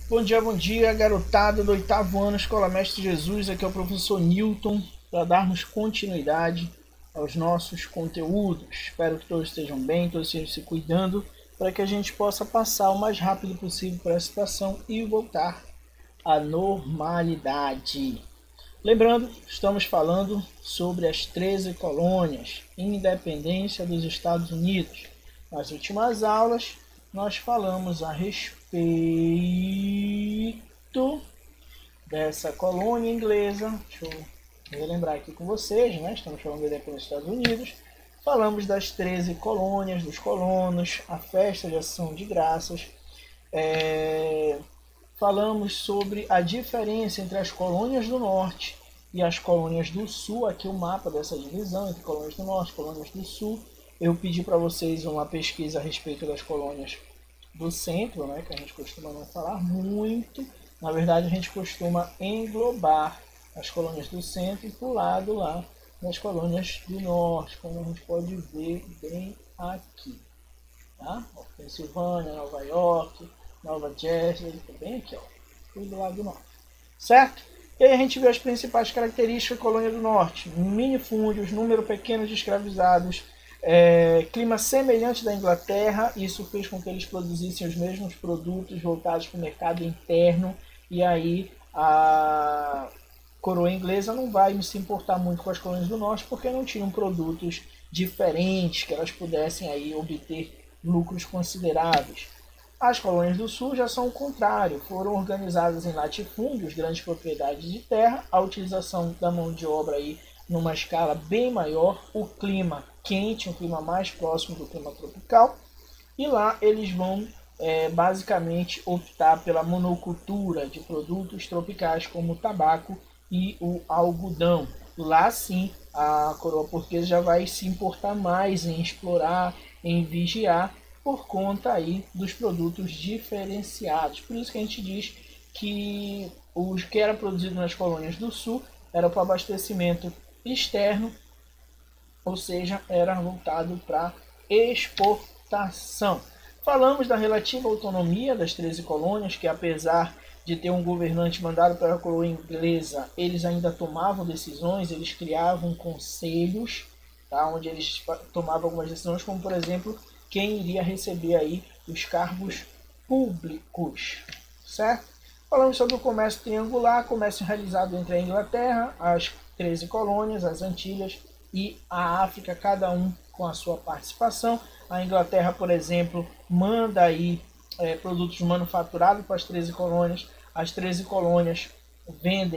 Bom dia, garotada do oitavo ano, Escola Mestre Jesus. Aqui é o professor Newton, para darmos continuidade aos nossos conteúdos. Espero que todos estejam bem, todos estejam se cuidando, para que a gente possa passar o mais rápido possível por essa situação e voltar à normalidade. Lembrando, estamos falando sobre as 13 colônias, independência dos Estados Unidos. Nas últimas aulas, nós falamos a respeito dessa colônia inglesa. Deixa eu relembrar aqui com vocês, né? Estamos falando da independência dos Estados Unidos. Falamos das 13 colônias, dos colonos, a festa de ação de graças. Falamos sobre a diferença entre as colônias do norte e as colônias do sul. Aqui o mapa dessa divisão entre colônias do norte e colônias do sul. Eu pedi para vocês uma pesquisa a respeito das colônias do centro, né, que a gente costuma não falar muito. Na verdade, a gente costuma englobar as colônias do centro e para o lado lá das colônias do norte, como a gente pode ver bem aqui. Tá? Pensilvânia, Nova York, Nova Jersey, bem aqui, ó, tudo do lado do norte. Certo? E aí a gente vê as principais características da colônia do norte: minifúndios, número pequeno de escravizados, clima semelhante da Inglaterra. Isso fez com que eles produzissem os mesmos produtos voltados para o mercado interno, e aí a coroa inglesa não vai se importar muito com as colônias do norte, porque não tinham produtos diferentes que elas pudessem aí obter lucros consideráveis. As colônias do sul já são o contrário, foram organizadas em latifúndios, grandes propriedades de terra, a utilização da mão de obra aí numa escala bem maior, o clima quente, um clima mais próximo do clima tropical, e lá eles vão basicamente optar pela monocultura de produtos tropicais como o tabaco e o algodão. Lá sim a coroa portuguesa já vai se importar mais em explorar, em vigiar, por conta aí dos produtos diferenciados. Por isso que a gente diz que o que era produzido nas colônias do sul era para abastecimento externo, ou seja, era voltado para exportação. Falamos da relativa autonomia das 13 colônias, que apesar de ter um governante mandado pela coroa inglesa, eles ainda tomavam decisões, eles criavam conselhos, tá, onde eles tomavam algumas decisões, como por exemplo, quem iria receber aí os cargos públicos, certo? Falamos sobre o comércio triangular, comércio realizado entre a Inglaterra, as 13 colônias, as Antilhas e a África, cada um com a sua participação. A Inglaterra, por exemplo, manda aí produtos manufaturados para as 13 colônias. As 13 colônias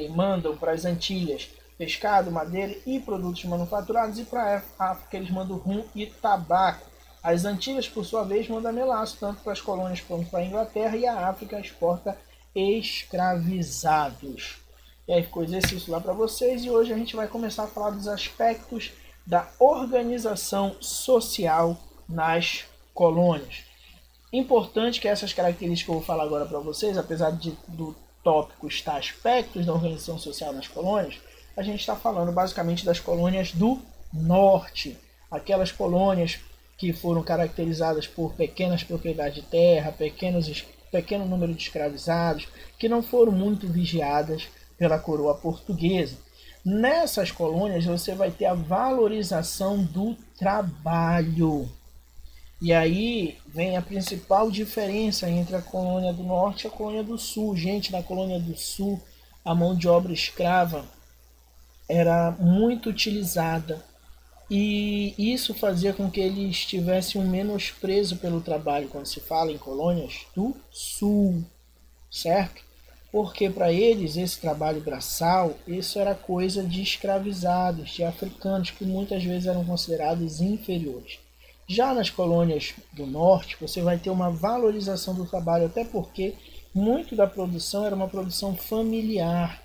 mandam para as Antilhas pescado, madeira e produtos manufaturados, e para a África eles mandam rum e tabaco. As Antilhas, por sua vez, mandam melaço, tanto para as colônias quanto para a Inglaterra, e a África exporta escravizados. E aí ficou exercício lá para vocês, e hoje a gente vai começar a falar dos aspectos da organização social nas colônias. Importante que essas características que eu vou falar agora para vocês, apesar do tópico estar aspectos da organização social nas colônias, a gente está falando basicamente das colônias do norte, aquelas colônias que foram caracterizadas por pequenas propriedades de terra, pequeno número de escravizados, que não foram muito vigiadas pela coroa portuguesa. Nessas colônias você vai ter a valorização do trabalho. E aí vem a principal diferença entre a colônia do norte e a colônia do sul. Gente, na colônia do sul, a mão de obra escrava era muito utilizada. E isso fazia com que eles tivessem um menosprezo pelo trabalho quando se fala em colônias do sul, certo? Porque para eles esse trabalho braçal, isso era coisa de escravizados, de africanos, que muitas vezes eram considerados inferiores. Já nas colônias do norte, você vai ter uma valorização do trabalho, até porque muito da produção era uma produção familiar,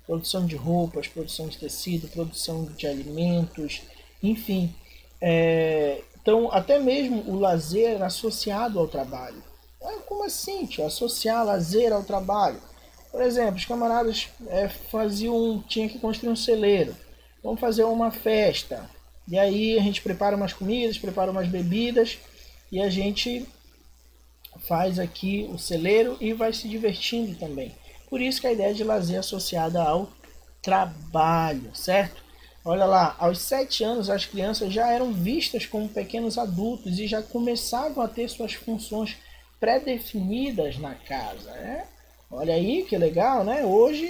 produção de roupas, produção de tecido, produção de alimentos, enfim. Então, até mesmo o lazer era associado ao trabalho. Como assim, tio? Associar lazer ao trabalho? Por exemplo, os camaradas tinha que construir um celeiro. Vamos fazer uma festa. E aí a gente prepara umas comidas, prepara umas bebidas, e a gente faz aqui o celeiro e vai se divertindo também. Por isso que a ideia de lazer é associada ao trabalho, certo? Olha lá, aos 7 anos as crianças já eram vistas como pequenos adultos e já começavam a ter suas funções pré-definidas na casa, né? Olha aí que legal, né? Hoje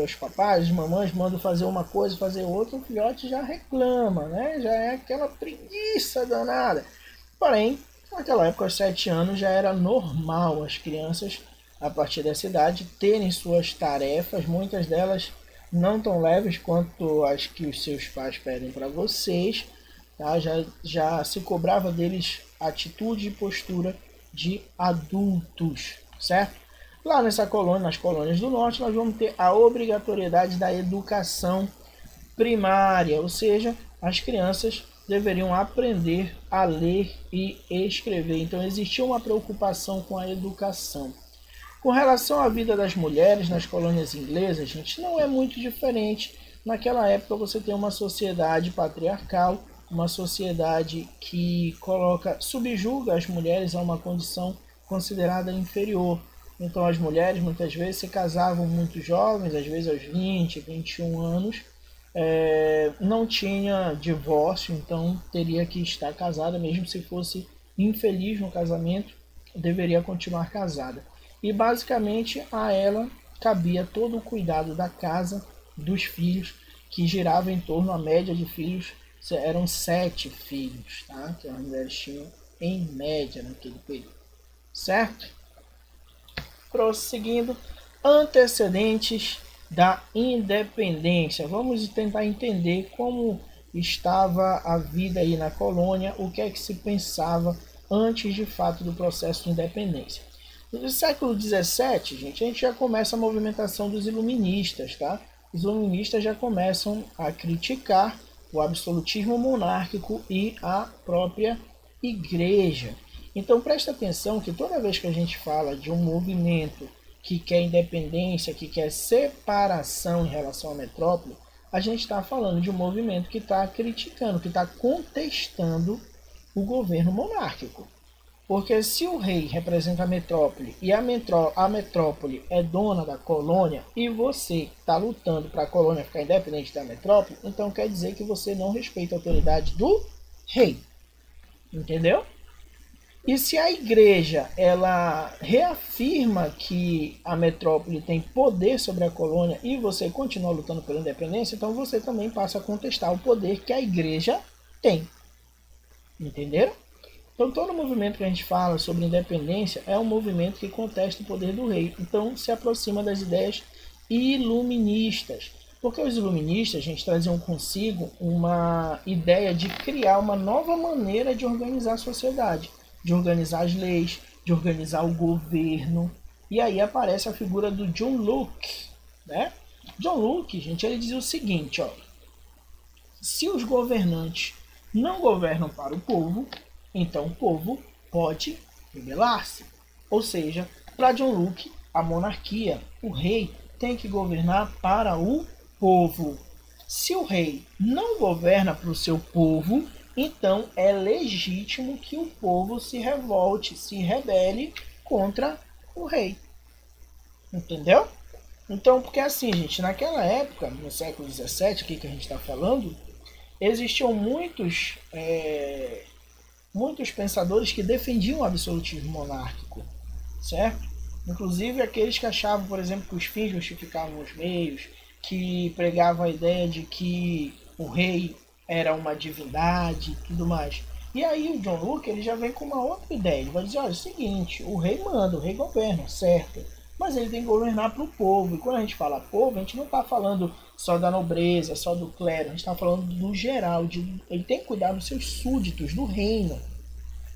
os papais, as mamães mandam fazer uma coisa, fazer outra, o filhote já reclama, né? Já é aquela preguiça danada. Porém, naquela época, aos 7 anos, já era normal as crianças, a partir dessa idade, terem suas tarefas, muitas delas não tão leves quanto as que os seus pais pedem para vocês, tá? Já se cobrava deles atitude e postura de adultos, certo? Lá nessa colônia, nas colônias do norte, nós vamos ter a obrigatoriedade da educação primária, ou seja, as crianças deveriam aprender a ler e escrever. Então existia uma preocupação com a educação. Com relação à vida das mulheres nas colônias inglesas, gente, não é muito diferente. Naquela época você tem uma sociedade patriarcal, uma sociedade que subjuga as mulheres a uma condição considerada inferior. Então as mulheres muitas vezes se casavam muito jovens, às vezes aos 20, 21 anos, não tinha divórcio, então teria que estar casada, mesmo se fosse infeliz no casamento, deveria continuar casada. E basicamente a ela cabia todo o cuidado da casa, dos filhos, que girava em torno, a média de filhos, eram 7 filhos, tá? Que as mulheres tinham em média naquele período, certo? Prosseguindo, antecedentes da independência. Vamos tentar entender como estava a vida aí na colônia, o que é que se pensava antes de fato do processo de independência. No século XVII, gente, a gente já começa a movimentação dos iluministas, tá? Os iluministas já começam a criticar o absolutismo monárquico e a própria igreja. Então presta atenção que toda vez que a gente fala de um movimento que quer independência, que quer separação em relação à metrópole, a gente está falando de um movimento que está criticando, que está contestando o governo monárquico. Porque se o rei representa a metrópole e a metrópole é dona da colônia e você está lutando para a colônia ficar independente da metrópole, então quer dizer que você não respeita a autoridade do rei. Entendeu? E se a igreja ela reafirma que a metrópole tem poder sobre a colônia e você continua lutando pela independência, então você também passa a contestar o poder que a igreja tem. Entenderam? Então todo movimento que a gente fala sobre independência é um movimento que contesta o poder do rei. Então se aproxima das ideias iluministas. Porque os iluministas, a gente, traziam consigo uma ideia de criar uma nova maneira de organizar a sociedade, de organizar as leis, de organizar o governo. E aí aparece a figura do John Locke, né? John Locke, gente, ele dizia o seguinte, ó: se os governantes não governam para o povo, então o povo pode rebelar-se. Ou seja, para John Locke, a monarquia, o rei, tem que governar para o povo. Se o rei não governa para o seu povo, então é legítimo que o povo se revolte, se rebele contra o rei. Entendeu? Então, porque assim, gente, naquela época, no século XVII, aqui que a gente está falando, existiam muitos pensadores que defendiam o absolutismo monárquico, certo? Inclusive aqueles que achavam, por exemplo, que os fins justificavam os meios, que pregavam a ideia de que o rei era uma divindade e tudo mais. E aí o John Locke ele já vem com uma outra ideia. Ele vai dizer, olha, é o seguinte, o rei manda, o rei governa, certo? Mas ele tem que governar para o povo. E quando a gente fala povo, a gente não está falando só da nobreza, só do clero. A gente está falando do geral. Ele tem que cuidar dos seus súditos, do reino.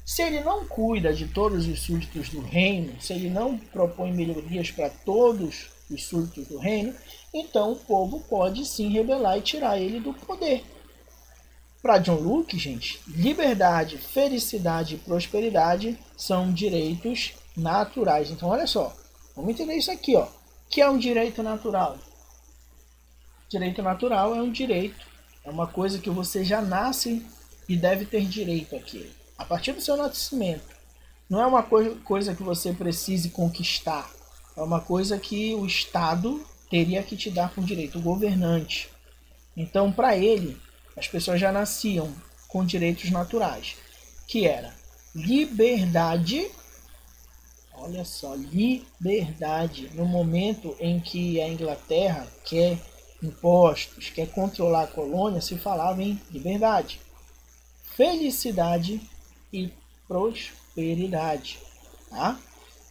Se ele não cuida de todos os súditos do reino, se ele não propõe melhorias para todos os súditos do reino, então o povo pode sim rebelar e tirar ele do poder. Para John Locke, gente, liberdade, felicidade e prosperidade são direitos naturais. Então, olha só, vamos entender isso aqui, ó. O que é um direito natural? Direito natural é um direito, é uma coisa que você já nasce e deve ter direito àquilo. A partir do seu nascimento, não é uma coisa que você precise conquistar. É uma coisa que o Estado teria que te dar por direito, o governante. Então, para ele, as pessoas já nasciam com direitos naturais, que era liberdade. Olha só, liberdade. No momento em que a Inglaterra quer impostos, quer controlar a colônia, se falava em liberdade, felicidade e prosperidade. Tá?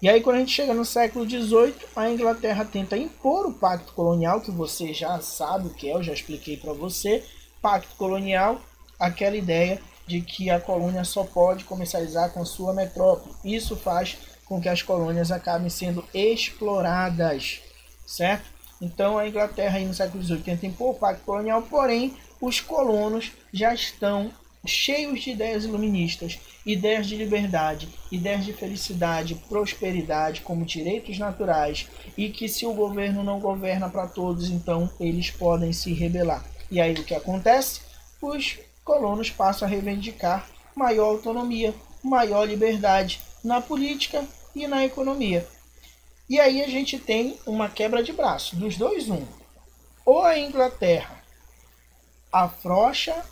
E aí, quando a gente chega no século XVIII, a Inglaterra tenta impor o pacto colonial, que você já sabe o que é, eu já expliquei para você. Pacto colonial, aquela ideia de que a colônia só pode comercializar com sua metrópole. Isso faz com que as colônias acabem sendo exploradas, certo? Então a Inglaterra aí no século XVIII tenta impor o pacto colonial, porém os colonos já estão cheios de ideias iluministas, ideias de liberdade, ideias de felicidade, prosperidade como direitos naturais, e que se o governo não governa para todos, então eles podem se rebelar. E aí o que acontece? Os colonos passam a reivindicar maior autonomia, maior liberdade na política e na economia. E aí a gente tem uma quebra de braço, dos dois um. Ou a Inglaterra afrouxa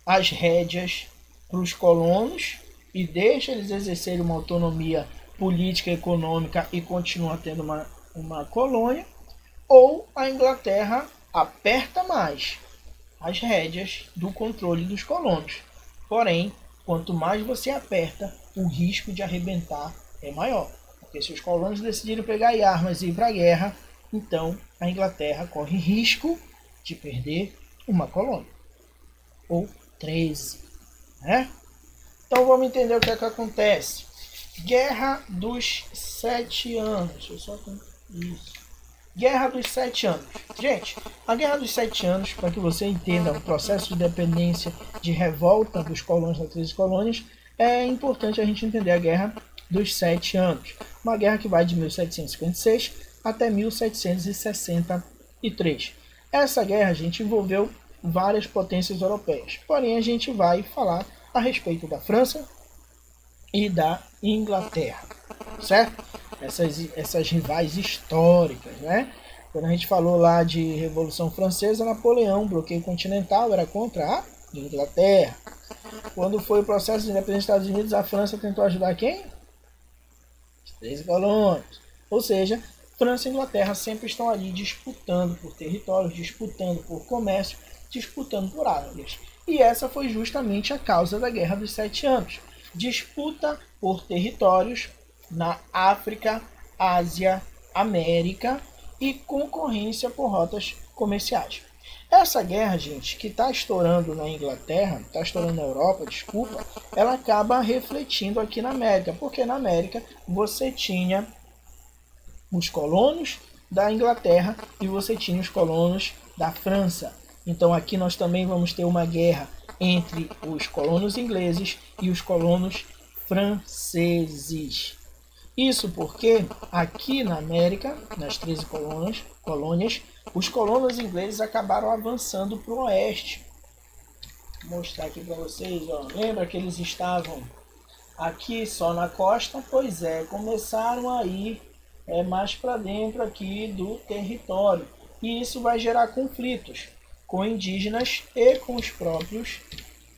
as rédeas para os colonos e deixa eles exercerem uma autonomia política e econômica e continua tendo uma colônia, ou a Inglaterra aperta mais as rédeas do controle dos colonos. Porém, quanto mais você aperta, o risco de arrebentar é maior. Porque se os colonos decidirem pegar armas e ir para a guerra, então a Inglaterra corre risco de perder uma colônia. Ou 13. Né? Então vamos entender o que é que acontece. Guerra dos 7 anos. Deixa eu só... Isso. Guerra dos 7 anos. Gente, a Guerra dos 7 anos, para que você entenda o processo de dependência, de revolta dos colonos das 13 colônias, é importante a gente entender a Guerra dos 7 anos. Uma guerra que vai de 1756 até 1763. Essa guerra, gente, envolveu várias potências europeias. Porém, a gente vai falar a respeito da França e da Inglaterra, certo? Essas rivais históricas, né? Quando a gente falou lá de Revolução Francesa, Napoleão, bloqueio continental, era contra a Inglaterra. Quando foi o processo de independência dos Estados Unidos, a França tentou ajudar quem? As 13 colônias. Ou seja, França e Inglaterra sempre estão ali disputando por territórios, disputando por comércio, disputando por áreas. E essa foi justamente a causa da Guerra dos 7 anos. Disputa por territórios na África, Ásia, América e concorrência por rotas comerciais. Essa guerra, gente, que está estourando na Inglaterra, está estourando na Europa, desculpa, ela acaba refletindo aqui na América, porque na América você tinha os colonos da Inglaterra e você tinha os colonos da França. Então aqui nós também vamos ter uma guerra entre os colonos ingleses e os colonos franceses. Isso porque aqui na América, nas 13 colônias, os colonos ingleses acabaram avançando para o oeste. Vou mostrar aqui para vocês, ó. Lembra que eles estavam aqui só na costa? Pois é, começaram a ir mais para dentro aqui do território. E isso vai gerar conflitos com indígenas e com os próprios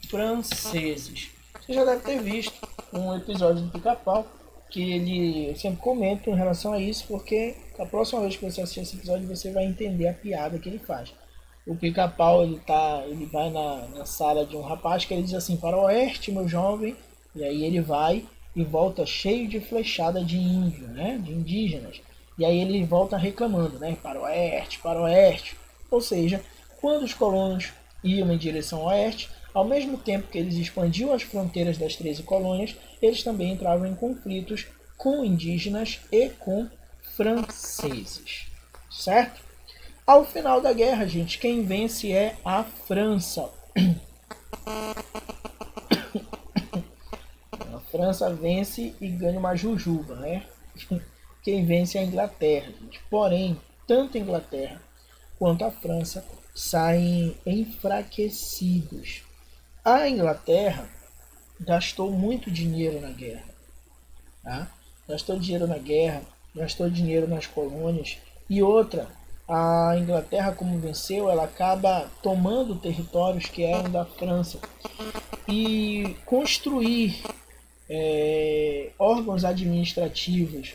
franceses. Você já deve ter visto um episódio do Pica-Pau que eu sempre comento em relação a isso, porque a próxima vez que você assistir esse episódio você vai entender a piada que ele faz. O Pica-Pau ele vai na sala de um rapaz que ele diz assim: para o oeste, meu jovem, e aí ele vai e volta cheio de flechada de índio, né, de indígenas. E aí ele volta reclamando, né, para o oeste, para o oeste. Ou seja, quando os colonos iam em direção ao oeste, ao mesmo tempo que eles expandiam as fronteiras das 13 colônias, eles também entravam em conflitos com indígenas e com franceses, certo? Ao final da guerra, gente, quem vence é a França. A França vence e ganha uma jujuba, né? Quem vence é a Inglaterra, gente. Porém, tanto a Inglaterra quanto a França saem enfraquecidos. A Inglaterra gastou muito dinheiro na guerra. tá? Gastou dinheiro na guerra, gastou dinheiro nas colônias. E outra, a Inglaterra, como venceu, ela acaba tomando territórios que eram da França. E construir órgãos administrativos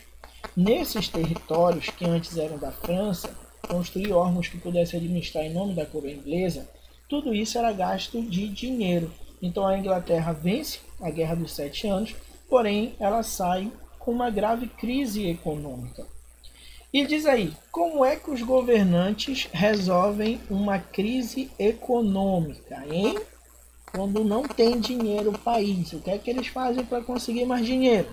nesses territórios que antes eram da França, construir órgãos que pudessem administrar em nome da coroa inglesa, tudo isso era gasto de dinheiro. Então a Inglaterra vence a Guerra dos 7 Anos, porém ela sai com uma grave crise econômica. E diz aí, como é que os governantes resolvem uma crise econômica, hein? Quando não tem dinheiro o país, o que é que eles fazem para conseguir mais dinheiro?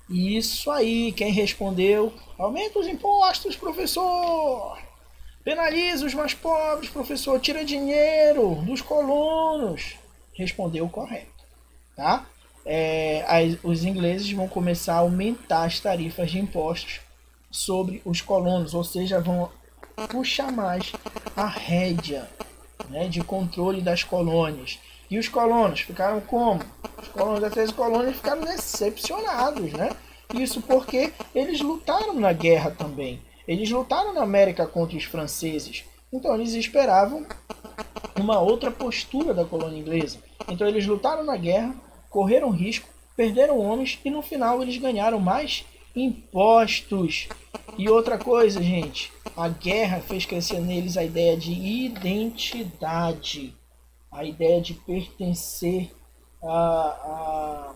Isso aí, quem respondeu, aumenta os impostos, professor! Penaliza os mais pobres, professor, tira dinheiro dos colonos. Respondeu o correto, tá? Os ingleses vão começar a aumentar as tarifas de impostos sobre os colonos, ou seja, vão puxar mais a rédea, né, de controle das colônias. E os colonos ficaram como? Os colonos das 13 colônias ficaram decepcionados, né? Isso porque eles lutaram na guerra também. Eles lutaram na América contra os franceses. Então eles esperavam uma outra postura da colônia inglesa. Então eles lutaram na guerra, correram risco, perderam homens e no final eles ganharam mais impostos. E outra coisa, gente, a guerra fez crescer neles a ideia de identidade, a ideia de pertencer a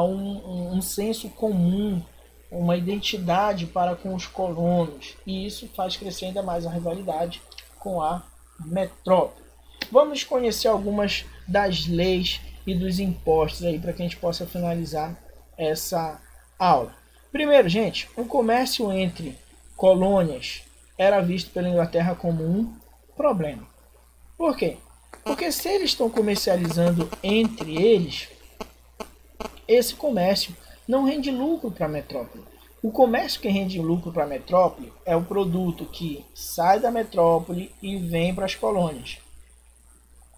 um senso comum, uma identidade para com os colonos. E isso faz crescer ainda mais a rivalidade com a metrópole. Vamos conhecer algumas das leis e dos impostos aí para que a gente possa finalizar essa aula. Primeiro, gente, o comércio entre colônias era visto pela Inglaterra como um problema. Por quê? Porque se eles estão comercializando entre eles, esse comércio não rende lucro para a metrópole. O comércio que rende lucro para a metrópole é o produto que sai da metrópole e vem para as colônias.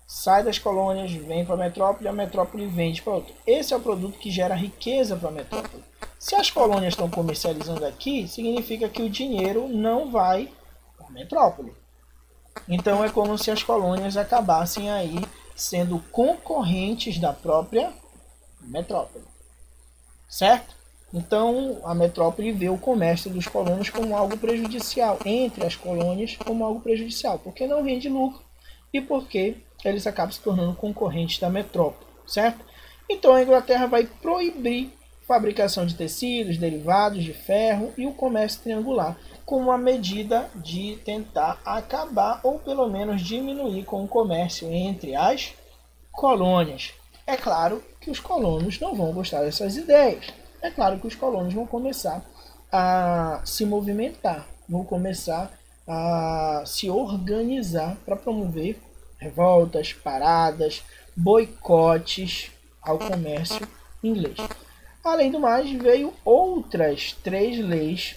Sai das colônias, vem para a metrópole vende para outra. Esse é o produto que gera riqueza para a metrópole. Se as colônias estão comercializando aqui, significa que o dinheiro não vai para a metrópole. Então é como se as colônias acabassem aí sendo concorrentes da própria metrópole. Certo? Então a metrópole vê o comércio dos colonos como algo prejudicial, entre as colônias como algo prejudicial, porque não rende lucro e porque eles acabam se tornando concorrentes da metrópole, certo? Então a Inglaterra vai proibir fabricação de tecidos, derivados de ferro e o comércio triangular, como uma medida de tentar acabar ou pelo menos diminuir com o comércio entre as colônias. É claro que os colonos não vão gostar dessas ideias. É claro que os colonos vão começar a se movimentar, vão começar a se organizar para promover revoltas, paradas, boicotes ao comércio inglês. Além do mais, veio outras 3 leis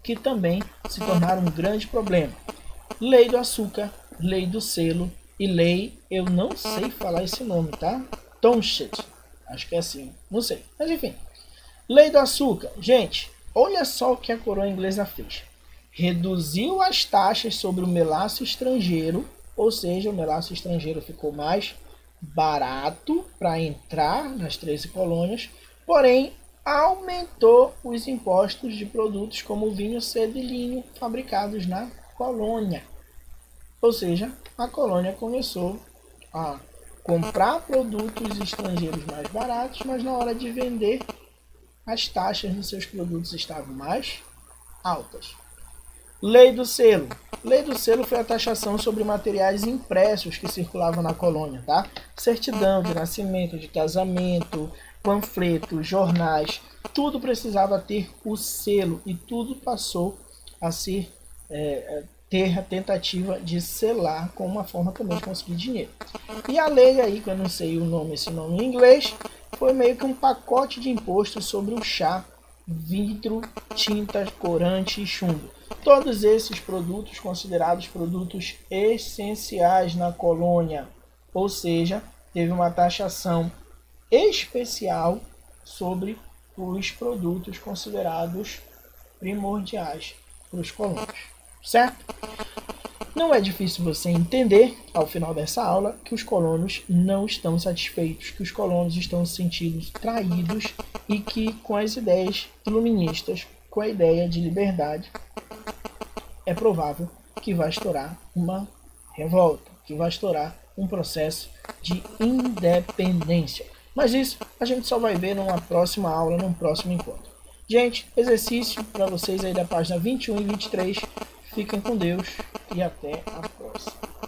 que também se tornaram um grande problema. Lei do açúcar, lei do selo e lei, eu não sei falar esse nome, tá? Townshend, acho que é assim, não sei. Mas enfim, lei do açúcar. Gente, olha só o que a coroa inglesa fez. Reduziu as taxas sobre o melaço estrangeiro, ou seja, o melaço estrangeiro ficou mais barato para entrar nas 13 colônias, porém aumentou os impostos de produtos como vinho, seda e linho fabricados na colônia. Ou seja, a colônia começou a comprar produtos estrangeiros mais baratos, mas na hora de vender, as taxas nos seus produtos estavam mais altas. Lei do selo. Lei do selo foi a taxação sobre materiais impressos que circulavam na colônia, tá? Certidão de nascimento, de casamento, panfletos, jornais, tudo precisava ter o selo e tudo passou a ser ter a tentativa de selar com uma forma também de conseguir dinheiro. E a lei aí, que eu não sei esse nome em inglês, foi meio que um pacote de impostos sobre o chá, vidro, tinta, corante e chumbo. Todos esses produtos considerados produtos essenciais na colônia, ou seja, teve uma taxação especial sobre os produtos considerados primordiais para os colonos, certo? Não é difícil você entender, ao final dessa aula, que os colonos não estão satisfeitos, que os colonos estão se sentindo traídos e que, com as ideias iluministas, com a ideia de liberdade, é provável que vai estourar uma revolta, que vai estourar um processo de independência. Mas isso a gente só vai ver numa próxima aula, num próximo encontro. Gente, exercício para vocês aí da página 21 e 23. Fiquem com Deus e até a próxima.